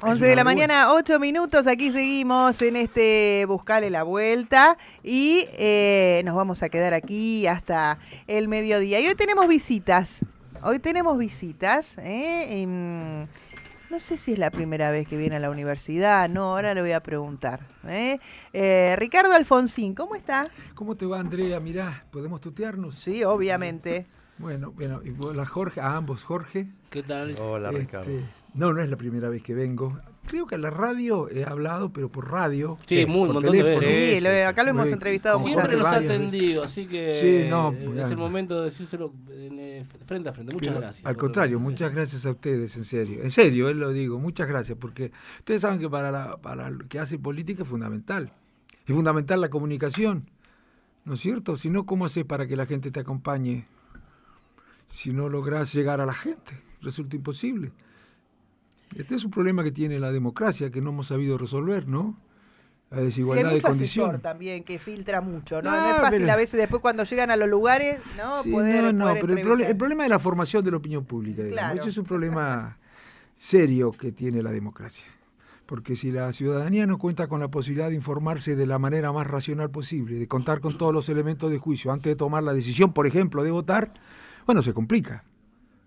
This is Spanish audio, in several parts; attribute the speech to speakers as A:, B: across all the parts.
A: 11 de la mañana, 8 minutos, aquí seguimos en este Buscale la Vuelta y nos vamos a quedar aquí hasta el mediodía. Y hoy tenemos visitas, no sé si es la primera vez que viene a la universidad, no, ahora le voy a preguntar. Ricardo Alfonsín, ¿cómo está?
B: ¿Cómo te va, Andrea? Mirá, ¿podemos tutearnos?
A: Sí, obviamente.
B: Bueno, y hola Jorge, a ambos Jorge.
C: ¿Qué tal?
D: Hola, Ricardo.
B: No es la primera vez que vengo. Creo que a la radio he hablado, pero por radio.
C: Sí, muy, un montón de veces.
A: Sí, acá lo hemos entrevistado muchas
C: Siempre
A: veces.
C: nos ha atendido, así que es el momento de decírselo frente a frente. Muchas gracias.
B: Al contrario, muchas gracias a ustedes, en serio. En serio, lo digo, muchas gracias, porque ustedes saben que para lo que hace política es fundamental. Es fundamental la comunicación, ¿no es cierto? Si no, ¿cómo haces para que la gente te acompañe? Si no lográs llegar a la gente, resulta imposible. Este es un problema que tiene la democracia, que no hemos sabido resolver, ¿no? La desigualdad de condiciones.
A: Asesor también, que filtra mucho, ¿no? No es fácil a veces después cuando llegan a los lugares, ¿no?
B: Sí,
A: poder
B: pero el problema es la formación de la opinión pública, digamos.
A: Claro.
B: Ese es un problema serio que tiene la democracia. Porque si la ciudadanía no cuenta con la posibilidad de informarse de la manera más racional posible, de contar con todos los elementos de juicio antes de tomar la decisión, por ejemplo, de votar, bueno, se complica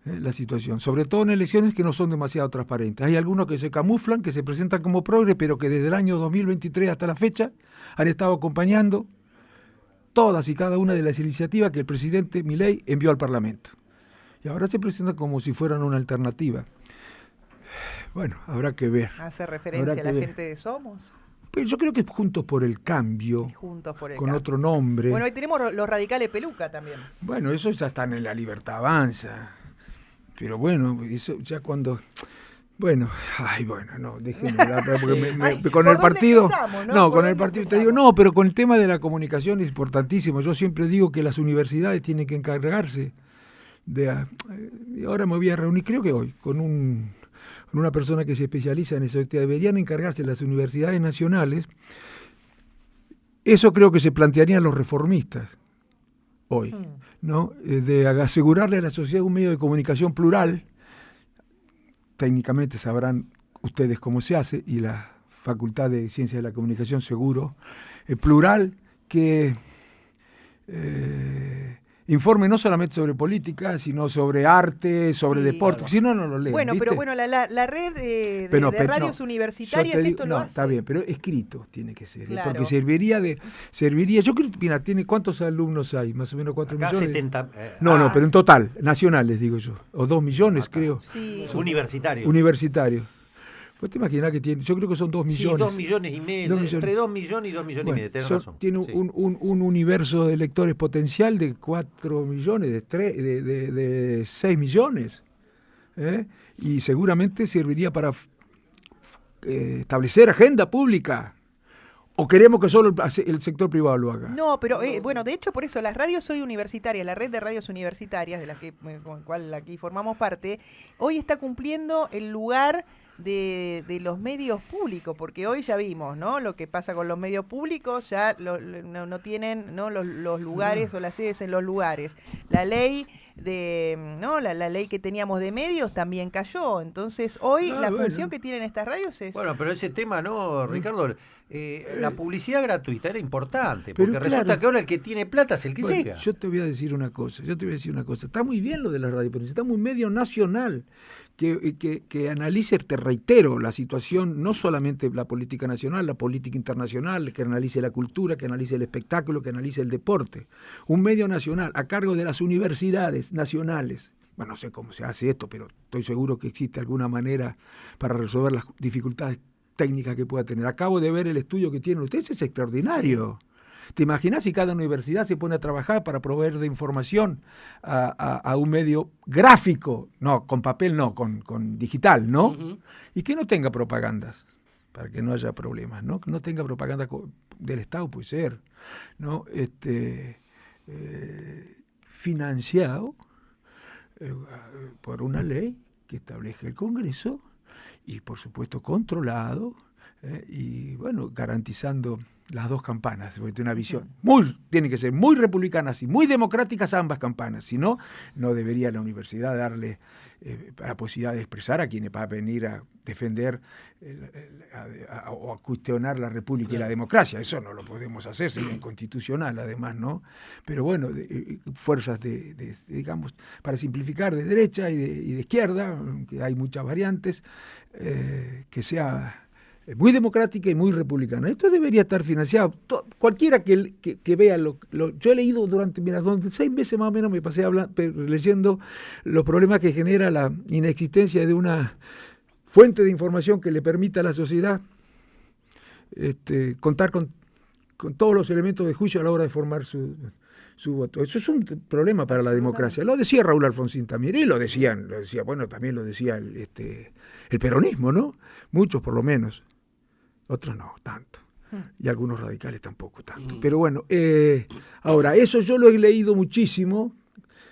B: la situación, sobre todo en elecciones que no son demasiado transparentes. Hay algunos que se camuflan, que se presentan como progres, pero que desde el año 2023 hasta la fecha han estado acompañando todas y cada una de las iniciativas que el presidente Milei envió al Parlamento. Y ahora se presentan como si fueran una alternativa. Bueno, habrá que ver.
A: ¿Hace referencia a la gente de Somos?
B: Pero yo creo que Juntos por el Cambio, con otro nombre.
A: Bueno, hoy tenemos los radicales peluca también.
B: Bueno, eso ya están en La Libertad Avanza. Pero bueno, eso ya cuando... Bueno, déjenme con el partido... Con el partido te digo, pero con el tema de la comunicación es importantísimo. Yo siempre digo que las universidades tienen que encargarse de... Ahora me voy a reunir, creo que hoy, con una persona que se especializa en eso. Deberían encargarse las universidades nacionales. Eso creo que se plantearían los reformistas hoy, ¿no? De asegurarle a la sociedad un medio de comunicación plural. Técnicamente sabrán ustedes cómo se hace, y la Facultad de Ciencias de la Comunicación seguro, plural, que informe no solamente sobre política, sino sobre arte, sobre deporte, si no, no lo leen.
A: Bueno,
B: ¿viste?
A: pero la red de radios universitarias esto lo hace.
B: Está bien, pero escrito tiene que ser,
A: claro.
B: Porque serviría, yo creo que, mira, ¿cuántos alumnos hay? Más o menos 4
D: Acá
B: millones.
D: 70,
B: pero en total, nacionales, digo yo, o 2 millones, creo.
A: Sí.
B: Universitarios. Vos te imaginás que tiene, yo creo que son 2 millones.
D: Sí, 2 millones y medio, entre 2 millones y 2 millones y medio, tenés razón.
B: Tiene un universo de lectores potencial de 4 millones, de 6 millones. Y seguramente serviría para establecer agenda pública. ¿O queremos que solo el sector privado lo haga?
A: No, pero bueno, de hecho por eso las radios hoy universitarias, la red de radios universitarias, de la que con cual aquí formamos parte, hoy está cumpliendo el lugar de los medios públicos, porque hoy ya vimos, ¿no? Lo que pasa con los medios públicos, ya no tienen, ¿no? los lugares o las sedes en los lugares. La ley la ley que teníamos de medios también cayó. Entonces hoy la función que tienen estas radios es...
D: Bueno, pero ese tema, ¿no, Ricardo? La publicidad gratuita era importante, porque resulta que ahora el que tiene plata es el que llega.
B: Yo te voy a decir una cosa. Está muy bien lo de la radio, pero necesitamos un medio nacional que analice, te reitero, la situación, no solamente la política nacional, la política internacional, que analice la cultura, que analice el espectáculo, que analice el deporte. Un medio nacional a cargo de las universidades nacionales. Bueno, no sé cómo se hace esto, pero estoy seguro que existe alguna manera para resolver las dificultades técnicas que pueda tener. Acabo de ver el estudio que tienen ustedes, es extraordinario. ¿Te imaginas si cada universidad se pone a trabajar para proveer de información a un medio gráfico? No, con papel no, con digital, ¿no? Uh-huh. Y que no tenga propagandas, para que no haya problemas, ¿no? Que no tenga propaganda del Estado, puede ser, ¿no? Financiado por una ley que establezca el Congreso y, por supuesto, controlado y bueno, garantizando las dos campanas, porque una visión tiene que ser muy republicanas y muy democráticas ambas campanas, si no, no debería la universidad darle la posibilidad de expresar a quienes va a venir a defender o a cuestionar la república y la democracia. Eso no lo podemos hacer, sería inconstitucional además, ¿no? Pero bueno, fuerzas digamos, para simplificar, de derecha y de izquierda, que hay muchas variantes, que sea muy democrática y muy republicana. Esto debería estar financiado. Cualquiera que vea yo he leído durante 6 meses más o menos, me pasé leyendo los problemas que genera la inexistencia de una fuente de información que le permita a la sociedad contar con todos los elementos de juicio a la hora de formar su voto. Eso es un problema para la democracia. Lo decía Raúl Alfonsín también, y también lo decía el peronismo, ¿no? Muchos por lo menos. Otros no tanto, y algunos radicales tampoco tanto. Pero bueno, ahora, eso yo lo he leído muchísimo,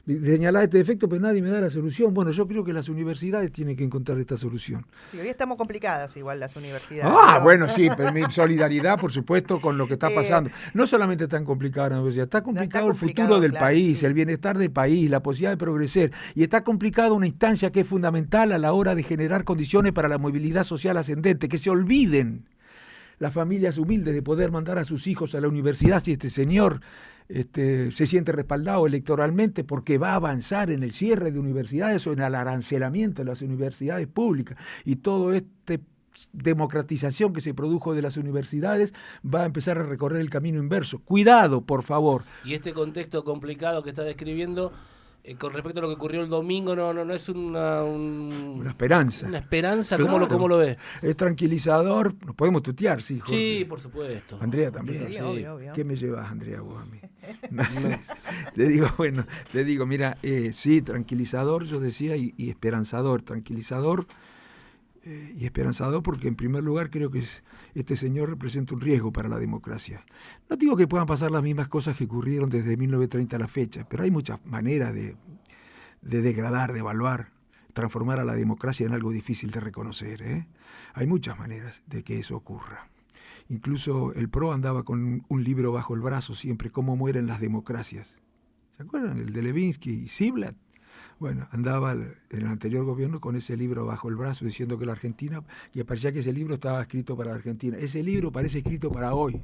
B: señalaba este defecto, pero nadie me da la solución. Bueno, yo creo que las universidades tienen que encontrar esta solución.
A: Sí, hoy estamos complicadas igual las universidades.
B: Bueno, sí, pero mi solidaridad, por supuesto, con lo que está pasando. No solamente está complicada la universidad, está complicado el futuro del país, el bienestar del país, la posibilidad de progresar, y está complicada una instancia que es fundamental a la hora de generar condiciones para la movilidad social ascendente, que se olviden las familias humildes de poder mandar a sus hijos a la universidad si este señor se siente respaldado electoralmente, porque va a avanzar en el cierre de universidades o en el arancelamiento de las universidades públicas, y todo democratización que se produjo de las universidades va a empezar a recorrer el camino inverso. Cuidado, por favor.
C: Y este contexto complicado que está describiendo, con respecto a lo que ocurrió el domingo, no es una
B: esperanza.
C: Una esperanza,
B: claro.
C: ¿Cómo lo ves?
B: Es tranquilizador, nos podemos tutear, sí, Jorge.
C: Sí, por supuesto.
B: Andrea también.
A: Sí, obvio.
B: ¿Qué me llevas, Andrea, vos a mí? Te digo, mira, sí, tranquilizador, yo decía, y esperanzador. Tranquilizador y esperanzador porque, en primer lugar, creo que este señor representa un riesgo para la democracia. No digo que puedan pasar las mismas cosas que ocurrieron desde 1930 a la fecha, pero hay muchas maneras de degradar, de evaluar, transformar a la democracia en algo difícil de reconocer. Hay muchas maneras de que eso ocurra. Incluso el PRO andaba con un libro bajo el brazo siempre, Cómo mueren las democracias. ¿Se acuerdan? El de Levinsky y Ziblatt. Bueno, andaba en el anterior gobierno con ese libro bajo el brazo diciendo que la Argentina, y parecía que ese libro estaba escrito para la Argentina. Ese libro parece escrito para hoy,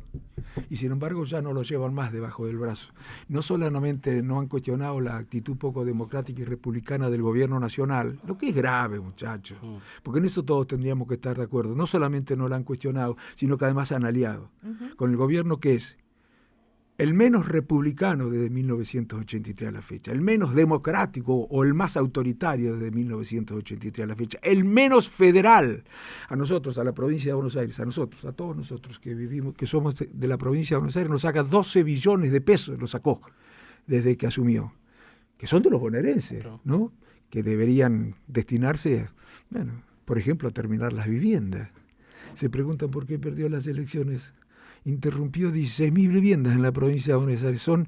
B: y sin embargo ya no lo llevan más debajo del brazo. No solamente no han cuestionado la actitud poco democrática y republicana del gobierno nacional, lo que es grave, muchachos, porque en eso todos tendríamos que estar de acuerdo. No solamente no la han cuestionado, sino que además han aliado con el gobierno que es el menos republicano desde 1983 a la fecha, el menos democrático o el más autoritario desde 1983 a la fecha, el menos federal. A nosotros, a la provincia de Buenos Aires, a todos nosotros que vivimos, que somos de la provincia de Buenos Aires, nos saca 12 billones de pesos, nos sacó desde que asumió, que son de los bonaerenses, ¿no? Que deberían destinarse, por ejemplo, a terminar las viviendas. Se preguntan por qué perdió las elecciones. Interrumpió 16.000 viviendas en la provincia de Buenos Aires. Son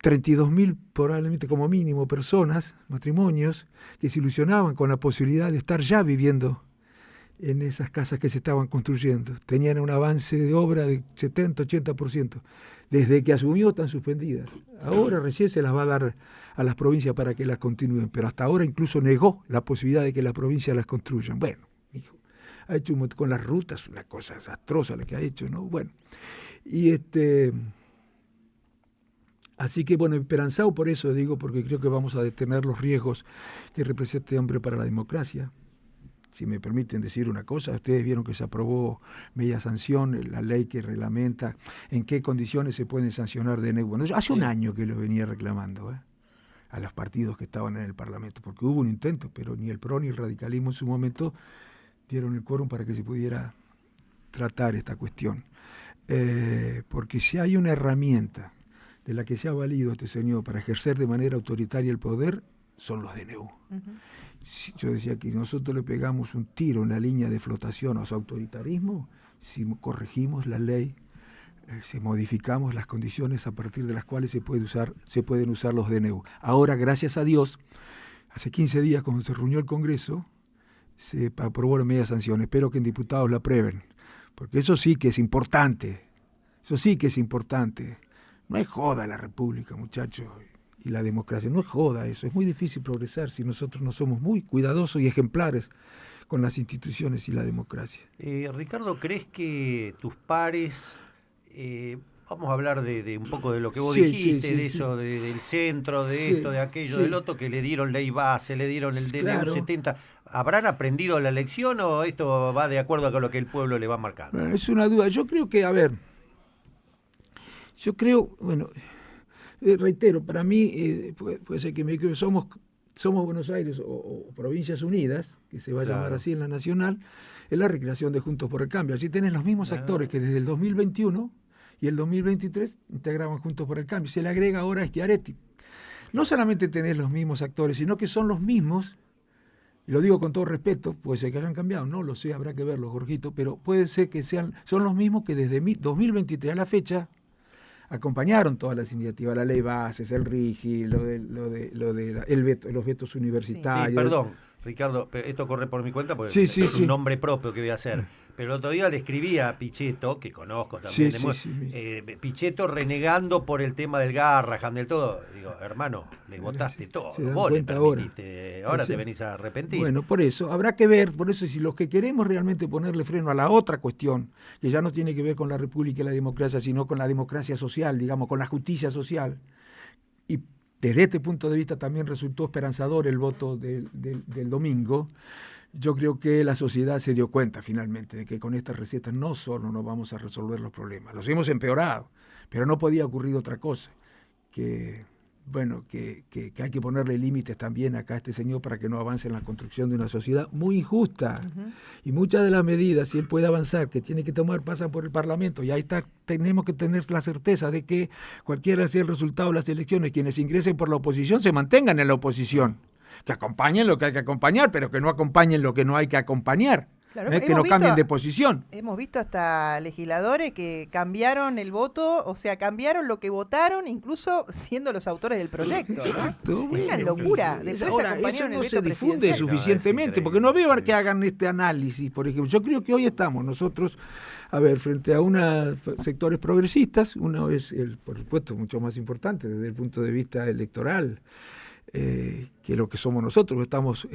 B: 32.000 probablemente como mínimo personas, matrimonios, que se ilusionaban con la posibilidad de estar ya viviendo en esas casas que se estaban construyendo. Tenían un avance de obra de 70-80%. Desde que asumió están suspendidas. Ahora recién se las va a dar a las provincias para que las continúen, pero hasta ahora incluso negó la posibilidad de que las provincias las construyan. Bueno, hijo, ha hecho con las rutas una cosa desastrosa la que ha hecho, ¿no? Bueno, y así que bueno, esperanzado por eso digo, porque creo que vamos a detener los riesgos que representa este hombre para la democracia. Si me permiten decir una cosa, ustedes vieron que se aprobó media sanción, la ley que reglamenta en qué condiciones se pueden sancionar DNU. Bueno, hace un año que lo venía reclamando, a los partidos que estaban en el Parlamento, porque hubo un intento, pero ni el PRO ni el radicalismo en su momento dieron el quórum para que se pudiera tratar esta cuestión. Porque si hay una herramienta de la que se ha valido este señor para ejercer de manera autoritaria el poder, son los DNU. Yo decía que nosotros le pegamos un tiro en la línea de flotación a su autoritarismo si corregimos la ley, si modificamos las condiciones a partir de las cuales se pueden usar los DNU. Ahora, gracias a Dios, hace 15 días cuando se reunió el Congreso, se aprobó la media sanción. Espero que en diputados la aprueben, porque eso sí que es importante. Eso sí que es importante. No es joda la república, muchachos, y la democracia. No es joda eso. Es muy difícil progresar si nosotros no somos muy cuidadosos y ejemplares con las instituciones y la democracia.
D: Ricardo, ¿crees que tus pares, vamos a hablar de un poco de lo que vos
B: Sí,
D: dijiste,
B: sí,
D: de
B: sí,
D: eso, del centro, de
B: Sí,
D: esto, de aquello,
B: sí.
D: del otro, que le dieron ley base, le dieron el
B: Claro.
D: DNU 70, ¿habrán aprendido la lección o esto va de acuerdo con lo que el pueblo le va marcando?
B: Bueno, es una duda. Yo creo que, reitero, para mí, puede ser que me equivoque, somos Buenos Aires o Provincias Unidas, que se va a llamar así en la nacional, es la recreación de Juntos por el Cambio. Allí tenés los mismos actores que desde el 2021 y el 2023 integraban Juntos por el Cambio. Se le agrega ahora a Schiaretti. No solamente tenés los mismos actores, sino que son los mismos, y lo digo con todo respeto, puede ser que hayan cambiado, no lo sé, habrá que verlo, Jorgito, pero puede ser que son los mismos que desde 2023 a la fecha acompañaron todas las iniciativas, la ley bases, el RIGI, los vetos universitarios.
D: Sí, perdón, Ricardo, esto corre por mi cuenta porque es un nombre propio que voy a hacer. Pero el otro día le escribí a Pichetto, que conozco también, Pichetto renegando por el tema del Garrahan, del todo. Digo, hermano, le votaste todo, vos le permitiste, ahora te venís a arrepentir.
B: Bueno, por eso, habrá que ver, por eso si los que queremos realmente ponerle freno a la otra cuestión, que ya no tiene que ver con la república y la democracia, sino con la democracia social, digamos, con la justicia social, y desde este punto de vista también resultó esperanzador el voto del domingo. Yo creo que la sociedad se dio cuenta finalmente de que con estas recetas no solo no vamos a resolver los problemas, los hemos empeorado, pero no podía ocurrir otra cosa, que hay que ponerle límites también acá a este señor para que no avance en la construcción de una sociedad muy injusta. Y muchas de las medidas, si él puede avanzar, que tiene que tomar, pasan por el Parlamento, y ahí está, tenemos que tener la certeza de que cualquiera sea el resultado de las elecciones, quienes ingresen por la oposición se mantengan en la oposición. Que acompañen lo que hay que acompañar, pero que no acompañen lo que no hay que acompañar. Claro, que no cambien de posición.
A: Hemos visto hasta legisladores que cambiaron el voto, o sea, cambiaron lo que votaron, incluso siendo los autores del proyecto. Exacto, ¿no? Es una locura. Después
B: ahora, eso no se difunde suficientemente, porque no veo que hagan este análisis, por ejemplo. Yo creo que hoy estamos nosotros, frente a unos sectores progresistas, uno es, por supuesto, mucho más importante desde el punto de vista electoral, que lo que somos nosotros, estamos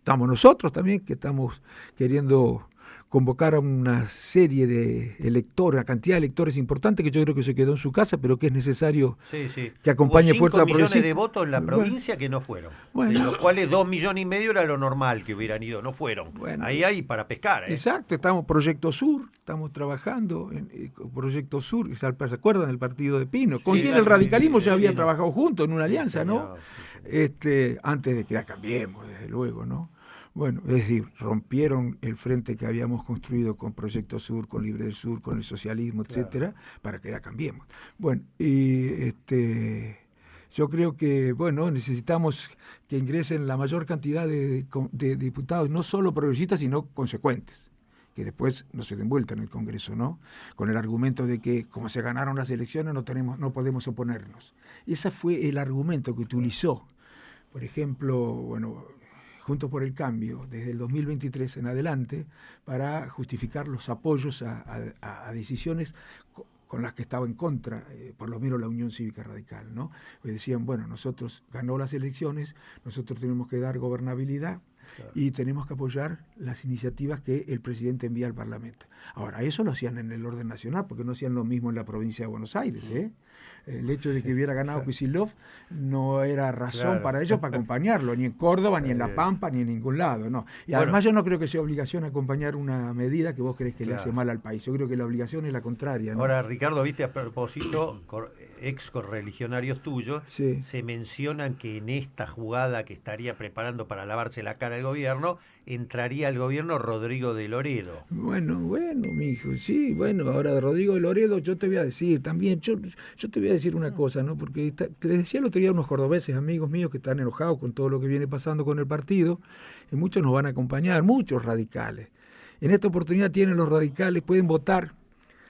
B: nosotros también, que estamos queriendo convocar a una serie de electores, a cantidad de electores importantes, que yo creo que se quedó en su casa, pero que es necesario que acompañe fuerza
D: progresista. 5 millones de votos en la provincia que no fueron, de los cuales 2,5 millones era lo normal que hubieran ido, no fueron. Ahí hay para pescar.
B: Exacto, estamos Proyecto Sur, estamos trabajando en Proyecto Sur, ¿se acuerdan del partido de Pino? Con quien el radicalismo ya había trabajado juntos en una alianza, ¿no? Antes de que la cambiemos, desde luego, ¿no? Bueno, es decir, rompieron el frente que habíamos construido con Proyecto Sur, con Libre del Sur, con el socialismo, etcétera, para que la cambiemos. Bueno, y yo creo que, necesitamos que ingresen la mayor cantidad de diputados, no solo progresistas, sino consecuentes, que después no se den vuelta en el Congreso, ¿no? Con el argumento de que, como se ganaron las elecciones, no podemos oponernos. Ese fue el argumento que utilizó, por ejemplo, Juntos por el Cambio, desde el 2023 en adelante, para justificar los apoyos a decisiones con las que estaba en contra, por lo menos la Unión Cívica Radical, ¿no? Pues decían, nosotros ganó las elecciones, nosotros tenemos que dar gobernabilidad, y tenemos que apoyar las iniciativas que el presidente envía al Parlamento. Ahora, eso lo hacían en el orden nacional, porque no hacían lo mismo en la provincia de Buenos Aires, El hecho de que hubiera ganado Kicillof no era razón para ellos para acompañarlo, ni en Córdoba, ni en La Pampa, ni en ningún lado, no. Y además yo no creo que sea obligación acompañar una medida que vos crees que le hace mal al país. Yo creo que la obligación es la contraria, ¿no?
D: Ahora, Ricardo, viste, a propósito, ex correligionarios tuyos, se mencionan que en esta jugada que estaría preparando para lavarse la cara el gobierno, entraría al gobierno Rodrigo de Loredo.
B: Bueno, mijo, ahora de Rodrigo de Loredo yo te voy a decir también, yo te voy a decir una cosa, ¿no? Porque les decía el otro día a unos cordobeses, amigos míos, que están enojados con todo lo que viene pasando con el partido, y muchos nos van a acompañar, muchos radicales. En esta oportunidad los radicales, pueden votar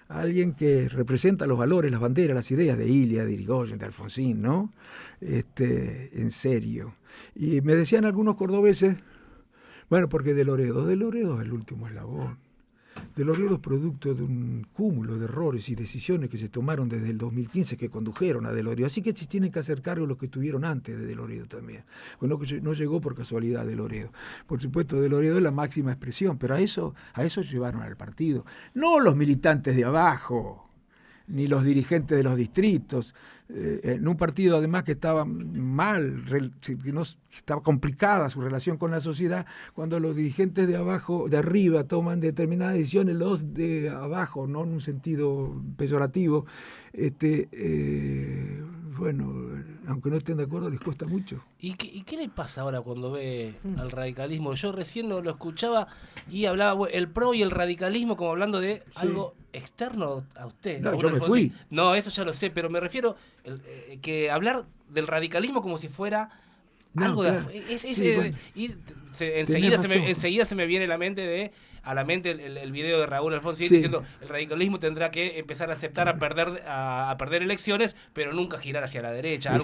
B: a alguien que representa los valores, las banderas, las ideas de Ilia, de Irigoyen, de Alfonsín, ¿no? En serio. Y me decían algunos cordobeses, Bueno, porque De Loredo es el último eslabón. De Loredo es producto de un cúmulo de errores y decisiones que se tomaron desde el 2015 que condujeron a De Loredo. Así que se tienen que hacer cargo los que estuvieron antes de Loredo también. Bueno, no llegó por casualidad De Loredo. Por supuesto, De Loredo es la máxima expresión, pero a eso llevaron al partido. No los militantes de abajo, ni los dirigentes de los distritos, en un partido además que estaba mal, que no, estaba complicada su relación con la sociedad. Cuando los dirigentes de abajo, de arriba, toman determinadas decisiones, los de abajo, no en un sentido peyorativo, bueno, aunque no estén de acuerdo, les cuesta mucho.
C: ¿Y qué le pasa ahora cuando ve al radicalismo? Yo recién lo escuchaba y hablaba el PRO y el radicalismo como hablando de algo externo a usted.
B: No, yo me fui.
C: No, eso ya lo sé, pero me refiero que hablar del radicalismo como si fuera algo
B: claro.
C: Y enseguida se me viene a la mente el video de Raúl Alfonsín diciendo el radicalismo tendrá que empezar a aceptar a perder elecciones, pero nunca girar hacia la derecha.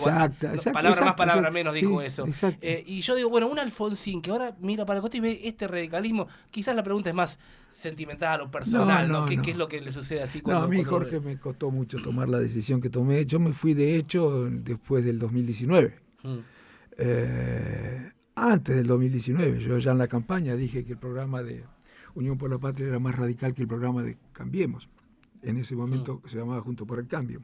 C: Palabra menos dijo eso. Y yo digo, bueno, un Alfonsín que ahora mira para el costado y ve este radicalismo, quizás la pregunta es más sentimental o personal, ¿no? ¿Qué es lo que le sucede así?
B: A mí, Jorge, me costó mucho tomar la decisión que tomé. Yo me fui, de hecho, después del 2019. Antes del 2019, yo ya en la campaña dije que el programa de Unión por la Patria era más radical que el programa de Cambiemos. En ese momento se llamaba Juntos por el Cambio.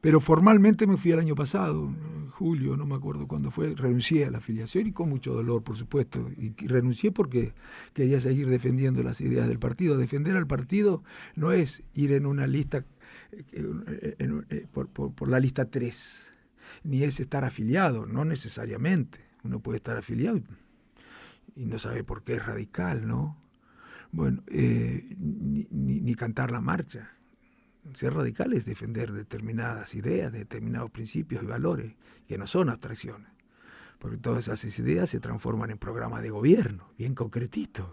B: Pero formalmente me fui el año pasado, en julio, no me acuerdo cuándo fue, renuncié a la afiliación y con mucho dolor, por supuesto. Y renuncié porque quería seguir defendiendo las ideas del partido. Defender al partido no es ir en una lista, por la lista 3. Ni es estar afiliado, no necesariamente. Uno puede estar afiliado y no sabe por qué es radical, ¿no? Bueno, ni cantar la marcha. Ser radical es defender determinadas ideas, determinados principios y valores, que no son abstracciones. Porque todas esas ideas se transforman en programas de gobierno, bien concretitos,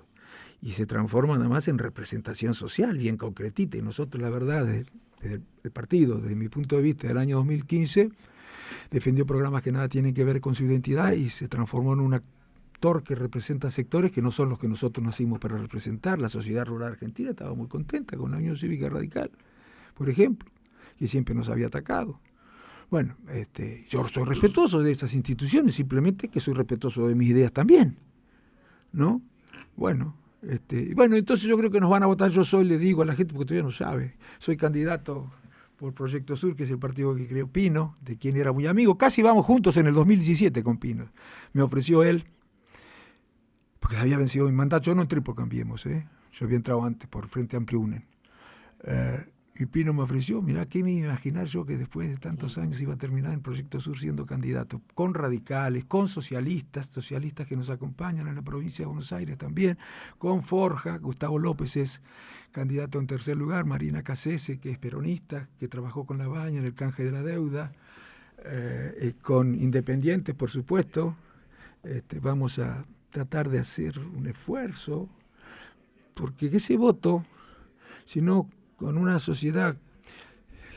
B: y se transforman además en representación social, bien concretita. Y nosotros, la verdad, desde el partido, desde mi punto de vista, del año 2015, defendió programas que nada tienen que ver con su identidad y se transformó en un actor que representa sectores que no son los que nosotros nacimos para representar. La sociedad rural argentina estaba muy contenta con la Unión Cívica Radical, por ejemplo, que siempre nos había atacado. Bueno, yo soy respetuoso de esas instituciones, simplemente que soy respetuoso de mis ideas también, ¿no? Bueno, entonces yo creo que nos van a votar. Le digo a la gente, porque todavía no sabe, soy candidato por Proyecto Sur, que es el partido que creó Pino, de quien era muy amigo. Casi vamos juntos en el 2017 con Pino. Me ofreció él, porque había vencido mi mandato. Yo no entré por Cambiemos, yo había entrado antes por Frente Amplio UNEN. Y Pino me ofreció, mirá, ¿qué me iba a imaginar yo que después de tantos años iba a terminar en Proyecto Sur siendo candidato? Con radicales, con socialistas que nos acompañan en la provincia de Buenos Aires también, con Forja. Gustavo López es candidato en tercer lugar, Marina Cassese, que es peronista, que trabajó con La Baña en el canje de la deuda, con independientes, por supuesto. Vamos a tratar de hacer un esfuerzo, porque ese voto, si no con una sociedad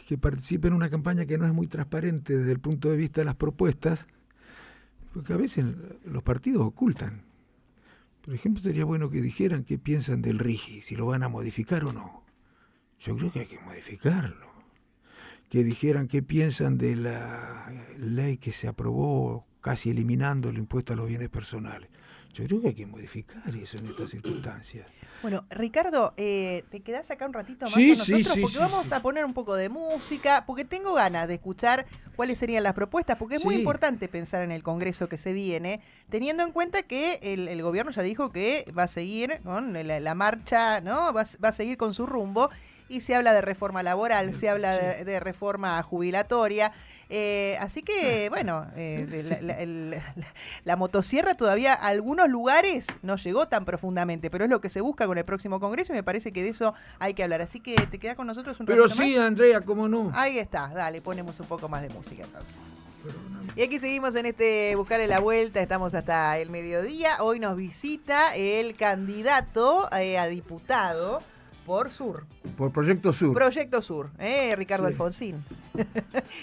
B: que participe en una campaña que no es muy transparente desde el punto de vista de las propuestas, porque a veces los partidos ocultan. Por ejemplo, sería bueno que dijeran qué piensan del RIGI, si lo van a modificar o no. Yo creo que hay que modificarlo. Que dijeran qué piensan de la ley que se aprobó casi eliminando el impuesto a los bienes personales. Yo creo que hay que modificar eso en estas circunstancias.
A: Bueno, Ricardo, ¿te quedás acá un ratito más con nosotros? Porque vamos a poner un poco de música, porque tengo ganas de escuchar cuáles serían las propuestas, porque es muy importante pensar en el Congreso que se viene, teniendo en cuenta que el gobierno ya dijo que va a seguir con la marcha, ¿no? Va a seguir con su rumbo, y se habla de reforma laboral, se habla de reforma jubilatoria. Así que, bueno, la motosierra todavía a algunos lugares no llegó tan profundamente, pero es lo que se busca con el próximo Congreso y me parece que de eso hay que hablar. Así que te quedás con nosotros un ratito
B: más. Pero sí, Andrea, ¿cómo no?
A: Ahí está, dale, ponemos un poco más de música entonces. Y aquí seguimos en Buscarle la Vuelta, estamos hasta el mediodía. Hoy nos visita el candidato a diputado por Sur.
B: Por Proyecto Sur.
A: Proyecto Sur, Ricardo Alfonsín.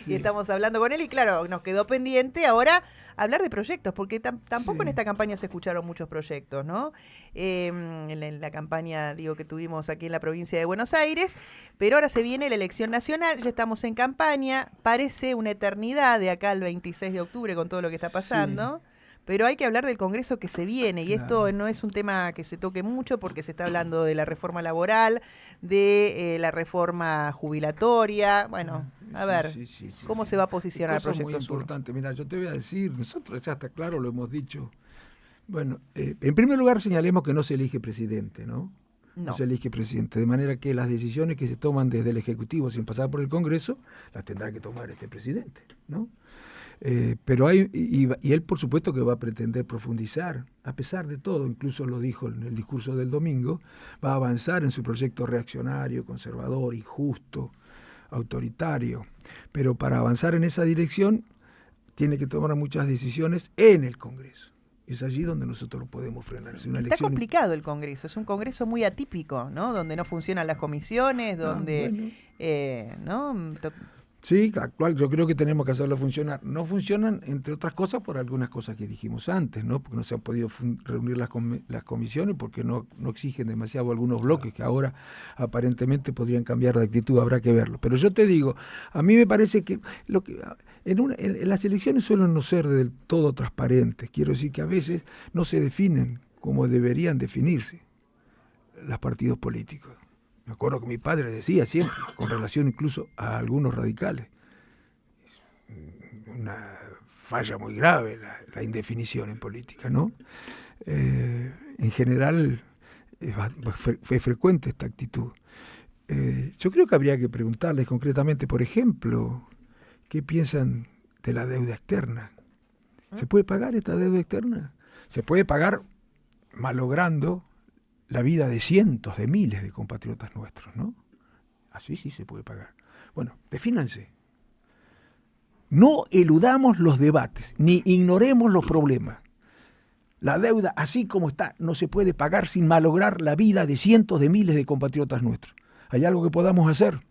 A: Y estamos hablando con él y claro, nos quedó pendiente ahora hablar de proyectos, porque tampoco en esta campaña se escucharon muchos proyectos, ¿no? En la campaña, digo, que tuvimos aquí en la provincia de Buenos Aires, pero ahora se viene la elección nacional, ya estamos en campaña, parece una eternidad de acá al 26 de octubre con todo lo que está pasando. Sí. Pero hay que hablar del Congreso que se viene, y esto no es un tema que se toque mucho porque se está hablando de la reforma laboral, de la reforma jubilatoria. Bueno, a ver, ¿cómo se va a posicionar el Proyecto
B: muy
A: Sur?
B: Importante. Mira, yo te voy a decir, nosotros ya está claro, lo hemos dicho. Bueno, en primer lugar señalemos que no se elige presidente, ¿no? No se elige presidente, de manera que las decisiones que se toman desde el Ejecutivo sin pasar por el Congreso, las tendrá que tomar este presidente, ¿no? Pero y él por supuesto que va a pretender profundizar, a pesar de todo, incluso lo dijo en el discurso del domingo, va a avanzar en su proyecto reaccionario, conservador, injusto, autoritario, pero para avanzar en esa dirección tiene que tomar muchas decisiones en el Congreso. Es allí donde nosotros lo podemos frenar.
A: Sí. Está complicado el Congreso, es un Congreso muy atípico, ¿no? Donde no funcionan las comisiones, donde ¿no?
B: Sí, actual, yo creo que tenemos que hacerlo funcionar. No funcionan, entre otras cosas, por algunas cosas que dijimos antes, ¿no? Porque no se han podido reunir las comisiones, porque no exigen demasiado algunos bloques que ahora aparentemente podrían cambiar de actitud, habrá que verlo. Pero yo te digo, a mí me parece que en las elecciones suelen no ser del todo transparentes. Quiero decir que a veces no se definen como deberían definirse los partidos políticos. Me acuerdo que mi padre decía siempre, con relación incluso a algunos radicales, una falla muy grave la indefinición en política, ¿no? En general fue frecuente esta actitud. Yo creo que habría que preguntarles concretamente, por ejemplo, ¿qué piensan de la deuda externa? ¿Se puede pagar esta deuda externa? ¿Se puede pagar malogrando la vida de cientos de miles de compatriotas nuestros, ¿no? Así sí se puede pagar. Bueno, defínanse. No eludamos los debates, ni ignoremos los problemas. La deuda, así como está, no se puede pagar sin malograr la vida de cientos de miles de compatriotas nuestros. ¿Hay algo que podamos hacer?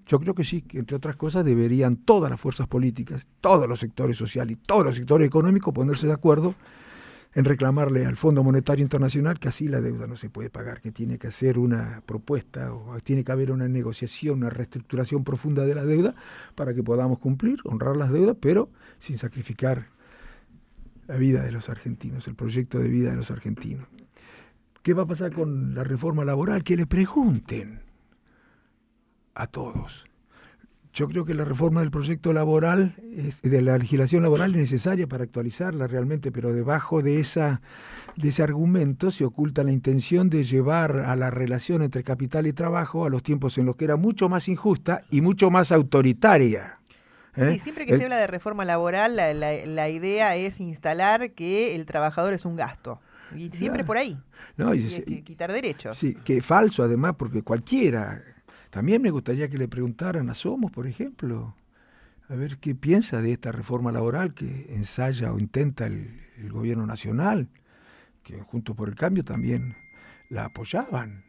B: Yo creo que sí, que entre otras cosas deberían todas las fuerzas políticas, todos los sectores sociales y todos los sectores económicos ponerse de acuerdo en reclamarle al Fondo Monetario Internacional que así la deuda no se puede pagar, que tiene que hacer una propuesta o tiene que haber una negociación, una reestructuración profunda de la deuda para que podamos cumplir, honrar las deudas, pero sin sacrificar la vida de los argentinos, el proyecto de vida de los argentinos. ¿Qué va a pasar con la reforma laboral? Que le pregunten a todos. Yo creo que la reforma del proyecto laboral, de la legislación laboral, es necesaria para actualizarla realmente, pero debajo de ese argumento se oculta la intención de llevar a la relación entre capital y trabajo a los tiempos en los que era mucho más injusta y mucho más autoritaria.
A: Sí, siempre que se habla de reforma laboral, la idea es instalar que el trabajador es un gasto. Y siempre por ahí. No, quitar derechos.
B: Sí, que es falso además, porque cualquiera... También me gustaría que le preguntaran a Somos, por ejemplo, a ver qué piensa de esta reforma laboral que ensaya o intenta el gobierno nacional, que Juntos por el Cambio también la apoyaban.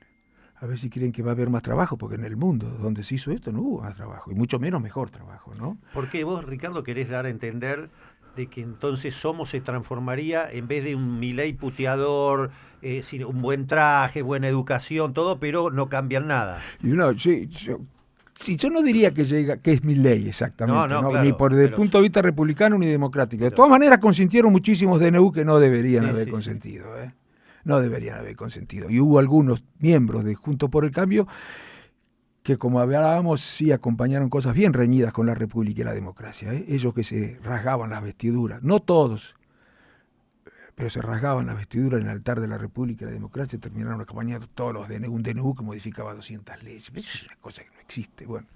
B: A ver si creen que va a haber más trabajo, porque en el mundo donde se hizo esto no hubo más trabajo, y mucho menos mejor trabajo, ¿no?
D: Porque vos, Ricardo, querés dar a entender de que entonces Somos se transformaría, en vez de un Milei puteador, sin un buen traje, buena educación, todo, pero no cambian nada.
B: No, yo no diría que es Milei exactamente, ¿no?
D: Claro,
B: ni por el punto de vista republicano ni democrático. De todas maneras consintieron muchísimos DNU que no deberían haber consentido. Sí. No deberían haber consentido. Y hubo algunos miembros de Juntos por el Cambio que, como hablábamos, sí acompañaron cosas bien reñidas con la República y la democracia. Ellos que se rasgaban las vestiduras, no todos, pero se rasgaban las vestiduras en el altar de la República y la democracia, terminaron acompañando todos los DNU, un DNU que modificaba 200 leyes. Eso es una cosa que no existe. Bueno,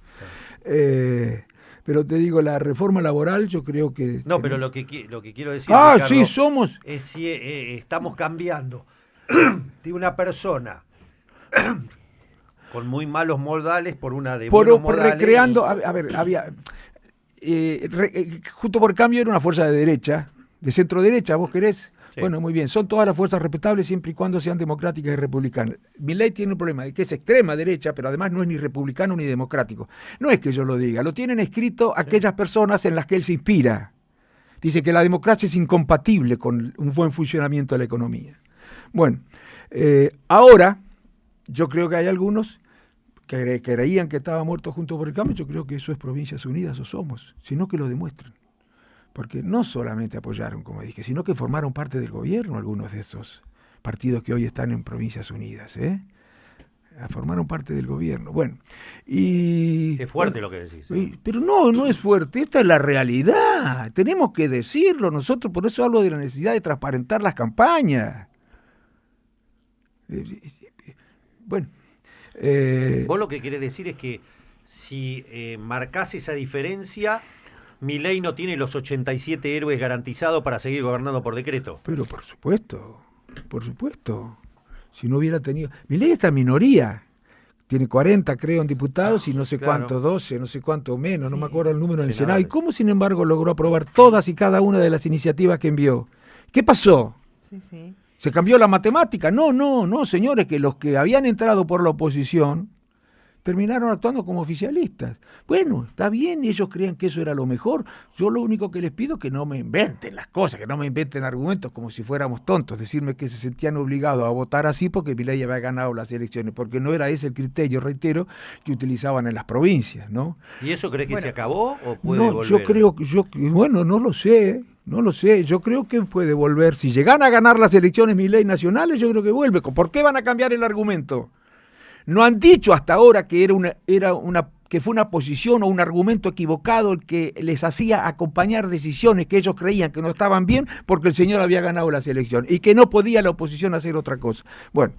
B: pero te digo, la reforma laboral yo creo que...
D: No, pero lo que quiero decir, Ricardo,
B: sí, Somos...
D: es si estamos cambiando de una persona con muy malos modales por una de buenos modales.
B: Recreando, había... Juntos por el Cambio era una fuerza de derecha, de centro derecha, ¿vos querés? Sí. Bueno, muy bien, son todas las fuerzas respetables siempre y cuando sean democráticas y republicanas. Milei tiene un problema de que es extrema derecha, pero además no es ni republicano ni democrático. No es que yo lo diga, lo tienen escrito aquellas personas en las que él se inspira. Dice que la democracia es incompatible con un buen funcionamiento de la economía. Bueno, ahora yo creo que hay algunos que creían que estaba muerto Juntos por el Cambio. Yo creo que eso es Provincias Unidas o Somos, sino que lo demuestren. Porque no solamente apoyaron, como dije, sino que formaron parte del gobierno algunos de esos partidos que hoy están en Provincias Unidas, formaron parte del gobierno. Bueno, y...
D: Es fuerte lo que decís.
B: Pero no es fuerte, esta es la realidad. Tenemos que decirlo nosotros, por eso hablo de la necesidad de transparentar las campañas. Bueno.
D: Vos lo que querés decir es que si marcás esa diferencia, Milei no tiene los 87 héroes garantizados para seguir gobernando por decreto.
B: Pero por supuesto. Si no hubiera tenido... Milei está en minoría. Tiene 40, creo, en diputados y no sé cuánto, 12, no sé cuánto menos, sí, no me acuerdo el número en el Senado. ¿Y cómo, sin embargo, logró aprobar todas y cada una de las iniciativas que envió? ¿Qué pasó?
A: Sí.
B: ¿Se cambió la matemática? No, señores, que los que habían entrado por la oposición terminaron actuando como oficialistas. Bueno, está bien, ellos creían que eso era lo mejor. Yo lo único que les pido es que no me inventen las cosas, que no me inventen argumentos como si fuéramos tontos, decirme que se sentían obligados a votar así porque Milei había ganado las elecciones, porque no era ese el criterio, reitero, que utilizaban en las provincias, ¿no?
D: ¿Y eso cree que se acabó o puede volver?
B: Yo creo que, no lo sé, yo creo que puede volver. Si llegan a ganar las elecciones Milei nacionales, yo creo que vuelve. ¿Por qué van a cambiar el argumento? No han dicho hasta ahora que que fue una posición o un argumento equivocado el que les hacía acompañar decisiones que ellos creían que no estaban bien porque el señor había ganado las elecciones y que no podía la oposición hacer otra cosa. Bueno,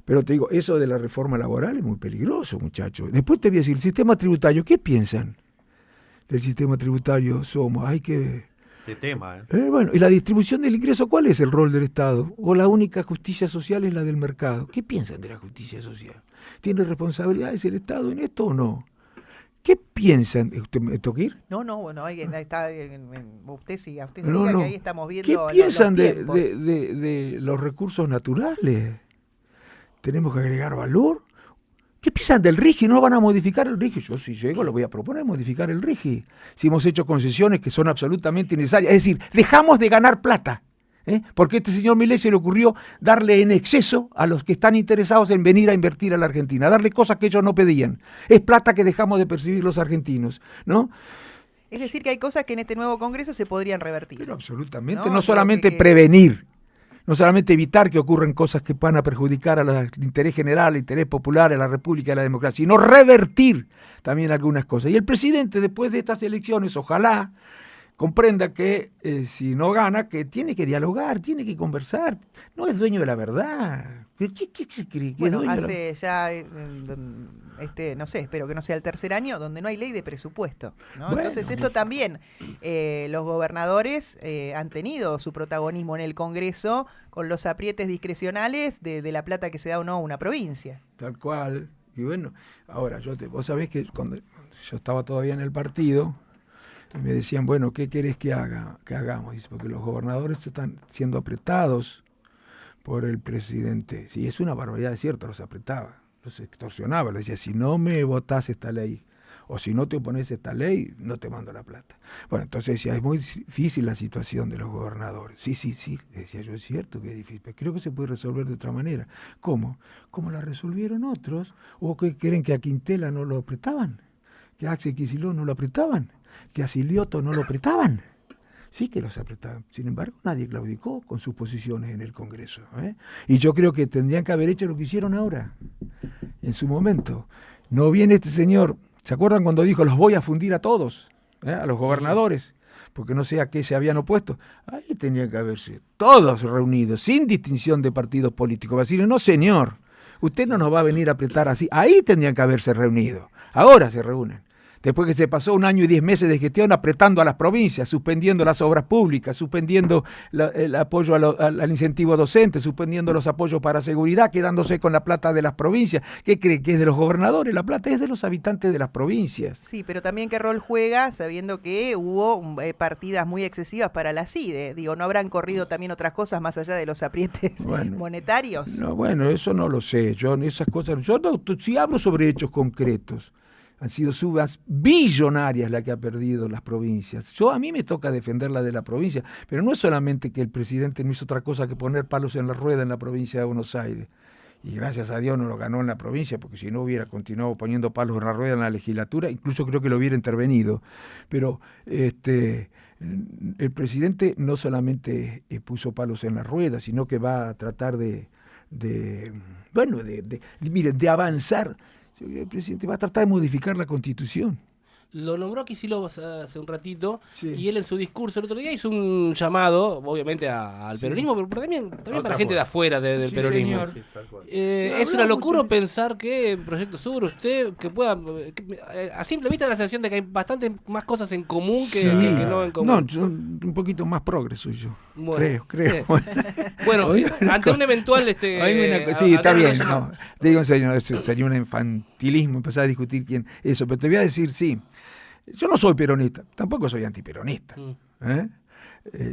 B: pero te digo, eso de la reforma laboral es muy peligroso, muchachos. Después te voy a decir, el sistema tributario, ¿qué piensan del sistema tributario? Hay que...
D: Qué tema,
B: Bueno, ¿y la distribución del ingreso cuál es el rol del Estado? ¿O la única justicia social es la del mercado? ¿Qué piensan de la justicia social? ¿Tiene responsabilidades el Estado en esto o no? ¿Qué piensan? ¿Usted me toca ir?
A: No, bueno, ahí está, usted siga, que ahí estamos viendo.
B: ¿Qué piensan de los recursos naturales? ¿Tenemos que agregar valor? ¿Qué piensan del RIGI? ¿No van a modificar el RIGI? Yo si llego lo voy a proponer modificar el RIGI. Si hemos hecho concesiones que son absolutamente necesarias. Es decir, dejamos de ganar plata. Porque a este señor Milei se le ocurrió darle en exceso a los que están interesados en venir a invertir a la Argentina, darle cosas que ellos no pedían. Es plata que dejamos de percibir los argentinos, ¿no?
A: Es decir, que hay cosas que en este nuevo Congreso se podrían revertir.
B: Pero absolutamente, no solamente prevenir, no solamente evitar que ocurran cosas que van a perjudicar al interés general, al interés popular, a la República y a la democracia, sino revertir también algunas cosas. Y el presidente, después de estas elecciones, ojalá comprenda que si no gana, que tiene que dialogar, tiene que conversar, no es dueño de la verdad. ¿Qué se cree?
A: Bueno, hace ya, no sé, espero que no sea el tercer año, donde no hay ley de presupuesto, ¿no? Bueno, entonces esto también, los gobernadores han tenido su protagonismo en el Congreso con los aprietes discrecionales de la plata que se da o no a una provincia.
B: Tal cual. Y bueno, ahora, vos sabés que cuando yo estaba todavía en el partido, me decían, bueno, ¿qué querés que hagamos? Dice, porque los gobernadores están siendo apretados por el presidente. Sí, es una barbaridad, es cierto, los apretaba, los extorsionaba, les decía, si no me votás esta ley, o si no te opones a esta ley, no te mando la plata. Bueno, entonces decía, es muy difícil la situación de los gobernadores. Sí, decía yo, es cierto que es difícil, pero creo que se puede resolver de otra manera. ¿Cómo? ¿Cómo la resolvieron otros? ¿O que creen que a Quintela no lo apretaban? ¿Que a Axel Kicillof no lo apretaban? ¿Que a Silioto no lo apretaban? Sí que los apretaban. Sin embargo, nadie claudicó con sus posiciones en el Congreso. Y yo creo que tendrían que haber hecho lo que hicieron ahora, en su momento. No viene este señor, ¿se acuerdan cuando dijo, los voy a fundir a todos, a los gobernadores? Porque no sé a qué se habían opuesto. Ahí tendrían que haberse todos reunidos, sin distinción de partidos políticos. Va a decir, no señor, usted no nos va a venir a apretar así. Ahí tendrían que haberse reunido. Ahora se reúnen. Después que se pasó 1 año y 10 meses de gestión apretando a las provincias, suspendiendo las obras públicas, suspendiendo el apoyo al incentivo docente, suspendiendo los apoyos para seguridad, quedándose con la plata de las provincias. ¿Qué cree? ¿Que es de los gobernadores? La plata es de los habitantes de las provincias.
A: Sí, pero también qué rol juega sabiendo que hubo partidas muy excesivas para la CIDE. Digo, ¿no habrán corrido también otras cosas más allá de los aprietes monetarios?
B: No, bueno, eso no lo sé. Yo esas cosas, sí hablo sobre hechos concretos. Han sido sumas billonarias las que ha perdido las provincias. A mí me toca defender la de la provincia, pero no es solamente que el presidente no hizo otra cosa que poner palos en la rueda en la provincia de Buenos Aires. Y gracias a Dios no lo ganó en la provincia, porque si no hubiera continuado poniendo palos en la rueda en la legislatura, incluso creo que lo hubiera intervenido. Pero el presidente no solamente puso palos en la rueda, sino que va a tratar de avanzar. El presidente va a tratar de modificar la Constitución.
C: Lo nombró aquí Silo hace un ratito,
B: sí.
C: Y él en su discurso el otro día hizo un llamado, obviamente al peronismo, pero también para la gente de afuera del peronismo.
B: Sí,
C: es una locura pensar que Proyecto Sur, usted, que pueda, a simple vista da la sensación de que hay bastante más cosas en común que no en común.
B: No, yo un poquito más progreso yo. Bueno, creo.
C: Bueno, ante un eventual...
B: sí, está bien. No, digo en serio, sería un infantilismo empezar a discutir quién eso, pero te voy a decir, sí. Yo no soy peronista, tampoco soy antiperonista,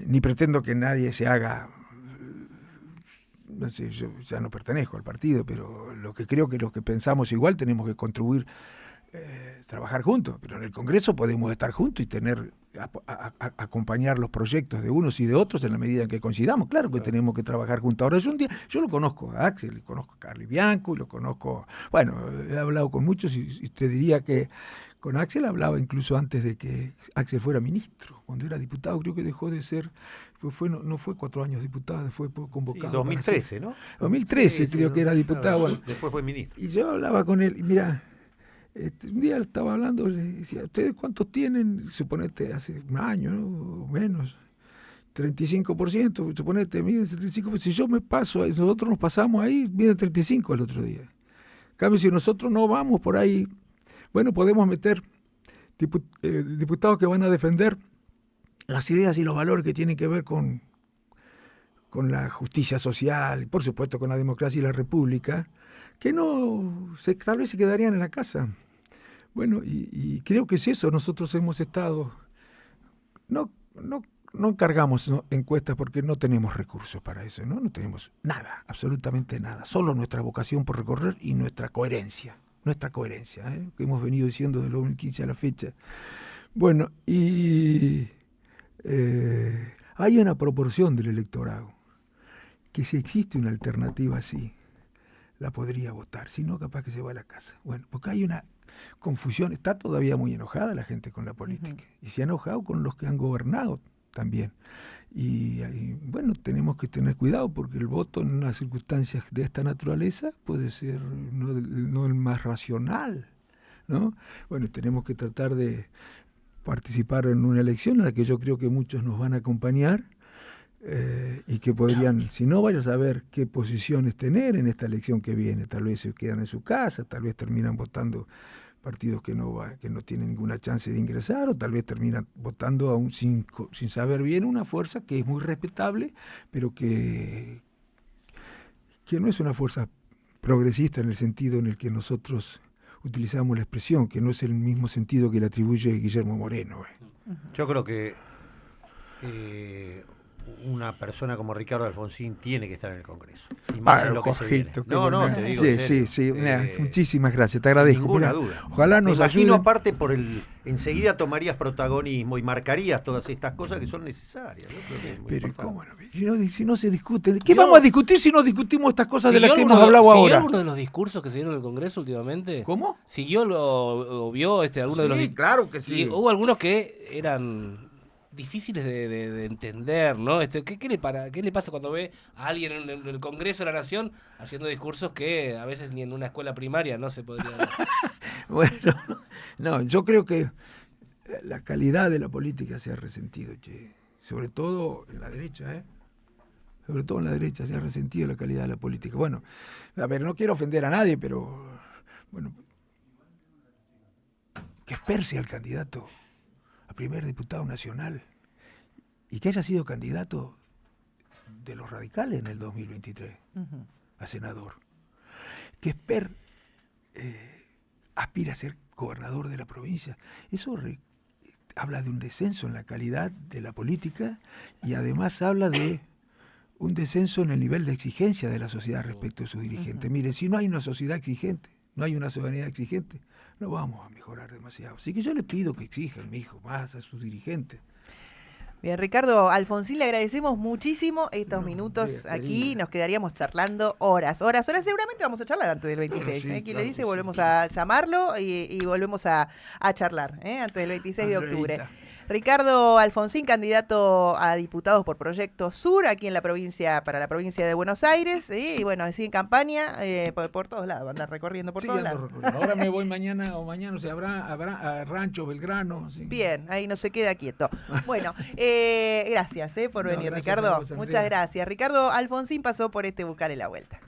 B: ni pretendo que nadie se haga, no sé, yo ya no pertenezco al partido, pero lo que creo que los que pensamos igual tenemos que contribuir, trabajar juntos, pero en el Congreso podemos estar juntos y acompañar los proyectos de unos y de otros en la medida en que coincidamos. Claro que tenemos que trabajar juntos. Ahora, yo lo conozco a Axel, lo conozco a Carly Bianco, y lo conozco, bueno, he hablado con muchos y te diría que con Axel hablaba incluso antes de que Axel fuera ministro. Cuando era diputado creo que dejó de ser, no fue 4 años diputado, fue convocado.
D: Sí, 2013, ¿no?
B: 2013 creo que era diputado. Bueno,
D: después fue ministro.
B: Y yo hablaba con él, y mira, un día estaba hablando, le decía, ¿ustedes cuántos tienen? Suponete hace un año, ¿no? O menos. 35%, suponete, miden 35%. Si yo me paso, nosotros nos pasamos ahí, miden 35% el otro día. En cambio, si nosotros no vamos por ahí, bueno, podemos meter diputados que van a defender las ideas y los valores que tienen que ver con la justicia social, y por supuesto con la democracia y la república, que tal vez se quedarían en la casa. Bueno, y creo que es eso. Nosotros hemos estado... No encargamos encuestas porque no tenemos recursos para eso, ¿no? No tenemos nada, absolutamente nada. Solo nuestra vocación por recorrer y nuestra coherencia, que hemos venido diciendo desde el 2015 a la fecha. Bueno, y hay una proporción del electorado que si existe una alternativa así, la podría votar, si no capaz que se va a la casa. Bueno, porque hay una confusión, está todavía muy enojada la gente con la política, y se ha enojado con los que han gobernado también. Y bueno, tenemos que tener cuidado porque el voto en unas circunstancias de esta naturaleza puede ser no el más racional, ¿no? Bueno, tenemos que tratar de participar en una elección en la que yo creo que muchos nos van a acompañar, y que podrían, si no, vaya a saber qué posiciones tener en esta elección que viene. Tal vez se quedan en su casa, tal vez terminan votando partidos que no tienen ninguna chance de ingresar, o tal vez terminan votando aún sin saber bien una fuerza que es muy respetable, pero que no es una fuerza progresista en el sentido en el que nosotros utilizamos la expresión, que no es el mismo sentido que le atribuye Guillermo Moreno.
D: Yo creo que una persona como Ricardo Alfonsín tiene que estar en el Congreso. Y más en lo que se viene. No, te digo.
B: Sí. Muchísimas gracias, te agradezco.
D: Ninguna duda.
B: Ojalá nos
D: imagino,
B: ayuden.
D: aparte, enseguida tomarías protagonismo y marcarías todas estas cosas que son necesarias, ¿no?
B: Pero ¿cómo no? Si no se discute, ¿qué vamos a discutir si no discutimos estas cosas de las que hemos hablado ahora?
C: ¿Siguió alguno de los discursos que se dieron en el Congreso últimamente?
B: ¿Cómo?
C: ¿Siguió o vio alguno de los discursos?
B: Claro que sí.
C: Y hubo algunos que eran difíciles de entender, ¿no? ¿Qué le pasa cuando ve a alguien en el Congreso de la Nación haciendo discursos que a veces ni en una escuela primaria no se podría...
B: Bueno, no, yo creo que la calidad de la política se ha resentido, sobre todo en la derecha, sobre todo en la derecha se ha resentido la calidad de la política. Bueno, a ver, no quiero ofender a nadie, pero bueno, que Percy al candidato a primer diputado nacional y que haya sido candidato de los radicales en el 2023 a senador. Que Esper aspira a ser gobernador de la provincia. Eso habla de un descenso en la calidad de la política y además habla de un descenso en el nivel de exigencia de la sociedad respecto de sus dirigentes. Miren, si no hay una sociedad exigente, no hay una ciudadanía exigente, no vamos a mejorar demasiado. Así que yo le pido que exijan, mijo, más a sus dirigentes.
A: Bien, Ricardo Alfonsín, le agradecemos muchísimo estos minutos aquí. Nos quedaríamos charlando horas. Seguramente vamos a charlar antes del 26.
B: Sí,
A: Quien le dice, volvemos a llamarlo y volvemos a charlar antes del 26 de octubre. Ricardo Alfonsín, candidato a diputados por Proyecto Sur, aquí en la provincia, para la provincia de Buenos Aires, y bueno, sigue en campaña por todos lados, andar recorriendo por todos lados.
B: Ahora me voy mañana, o sea, habrá a Rancho Belgrano. Sí.
A: Bien, ahí no se queda quieto. Bueno, gracias por venir,
B: gracias
A: Ricardo.
B: Vos,
A: muchas gracias. Ricardo Alfonsín pasó por Buscale la Vuelta.